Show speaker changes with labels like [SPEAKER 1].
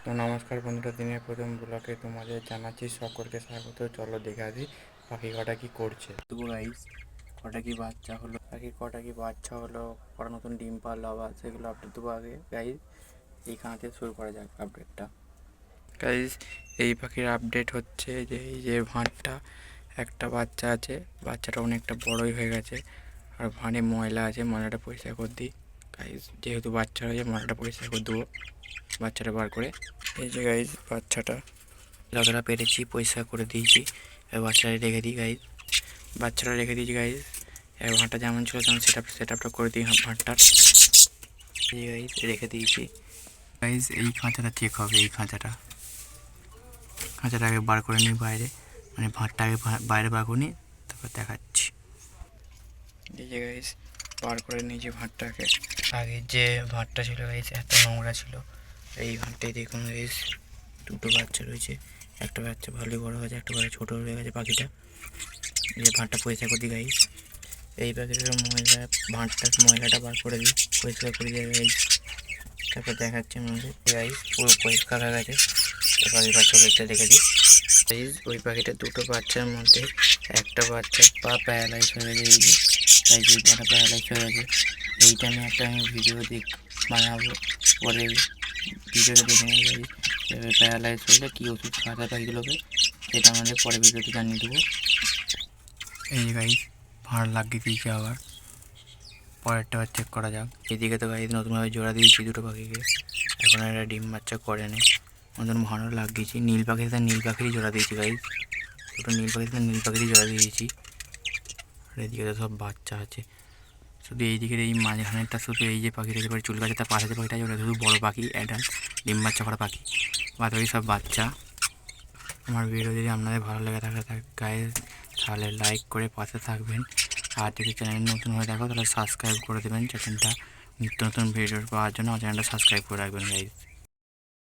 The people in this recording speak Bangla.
[SPEAKER 1] তো নমস্কার বন্ধুরা, দিনের প্রথম ব্লগে তোমাদের জানাচ্ছি সকলকে স্বাগত। চলো দেখে আসি পাখি কটা কি করছে। তবু গাইস, কটা কি বাচ্চা হলো, পাখি কটা কি বাচ্চা হলো, কটা নতুন ডিম পারলো, আবার সেগুলো আপডেট দেবো। আগে গাইস এইখানে শুরু করা যাক আপডেটটা। গাইস, এই পাখির আপডেট হচ্ছে যে এই যে ভাঁড়টা একটা বাচ্চা আছে, বাচ্চাটা অনেকটা বড়ই হয়ে গেছে, আর ভাঁড়ে ময়লা আছে, ময়লাটা পরিষ্কার করে দিই গাইস। যেহেতু বাচ্চা হয়েছে ময়লাটা পরিষ্কার করে দেবো বাচ্চাটা বার করে। এই যে গাইজ বাচ্চাটা যতটা পেরেছি পরিষ্কার করে দিয়েছি, এবার বাচ্চাটা রেখে দিই গাইজ। বাচ্চাটা রেখে দিয়েছি গাইজ। এবার ভাঁড়টা যেমন ছিল তেমন সেট আপটা করে দিই ভাঁড়টার। এই গাইজ রেখে দিয়েছি গাইজ। এই খাঁচাটা চেক হবে, এই খাঁচাটা আগে বার করে নিই বাইরে, মানে ভাঁড়টা আগে বাইরে বার করে নিই, তারপর দেখাচ্ছি। এই যে গাইজ বার করে নিয়েছি ভাঁড়টাকে। আগে যে ভাঁড়টা ছিল গাইজ এত নোংরা ছিল, এই ভাঁড়টাই দেখুন গাইজ দুটো বাচ্চা রয়েছে, একটা বাচ্চা ভালোই বড় হয়েছে, একটা বাচ্চা ছোটো হয়ে গেছে পাখিটা। এই যে ভাঁড়টা পরিষ্কার করে দিই গাইজ। এই পাখিটার ভাঁড়টার ময়লাটা বার করে দিই, পরিষ্কার করে দিই গাইজ। তারপর দেখাচ্ছি আমাদের গাইজ পুরো পরিষ্কার হয়ে গেছে। পাখির বাচ্চাগুলোতে রেখে দিই গাইজ। ওই পাখিটার দুটো বাচ্চার মধ্যে একটা বাচ্চার পা প্যারালাইজ হয়ে গেছে, এই যে গাইজ এই পাটা প্যারালাইজ হয়ে গেছে। এইটা নিয়ে আমি ভিডিও বানাবো, পরে ভিডিওটা দেখে নিয়ে গাইজ। এবার প্যারালাইজ হলে কী ওষুধ খাওয়াতে পাখিগুলোকে সেটা আমাদের পরে ভিডিওতে জানিয়ে দেবো। এই যে গাইজ ভাঁড় লাগিয়ে দিয়েছি, আবার পরেরটা আবার চেক করা যাক। এদিকে তো গাইজ নতুনভাবে জোড়া দিয়েছি দুটো পাখিকে, এখন একটা ডিম বাচ্চা করে নেই, নতুন ভাঁড়ও লাগিয়েছি। নীল পাখির জোড়া দিয়েছি গাইজ, দুটো নীল পাখিরই জোড়া দিয়েছি। আর এদিকে তো সব বাচ্চা আছে, শুধু এই দিকের এই মাঝখানেরটা শুধু এই যে পাখিটা যে চুল গাছে তার পাশে যে পাখিটা ওটা শুধু বড়ো পাখি, অ্যাডাল্ট ডিম বাচ্চা করা পাখি, বাদ বাকি সব বাচ্চা। আমার ভিডিও যদি আপনাদের ভালো লেগে থাকে গাইজ তাহলে লাইক করে পাশে থাকবেন, আর যদি চ্যানেল নতুন হয়ে থাকো তাহলে সাবস্ক্রাইব করে দেবেন চ্যানেলটা। নিত্য নতুন ভিডিও পাওয়ার জন্য আমার চ্যানেলটা সাবস্ক্রাইব করে রাখবেন গাইজ।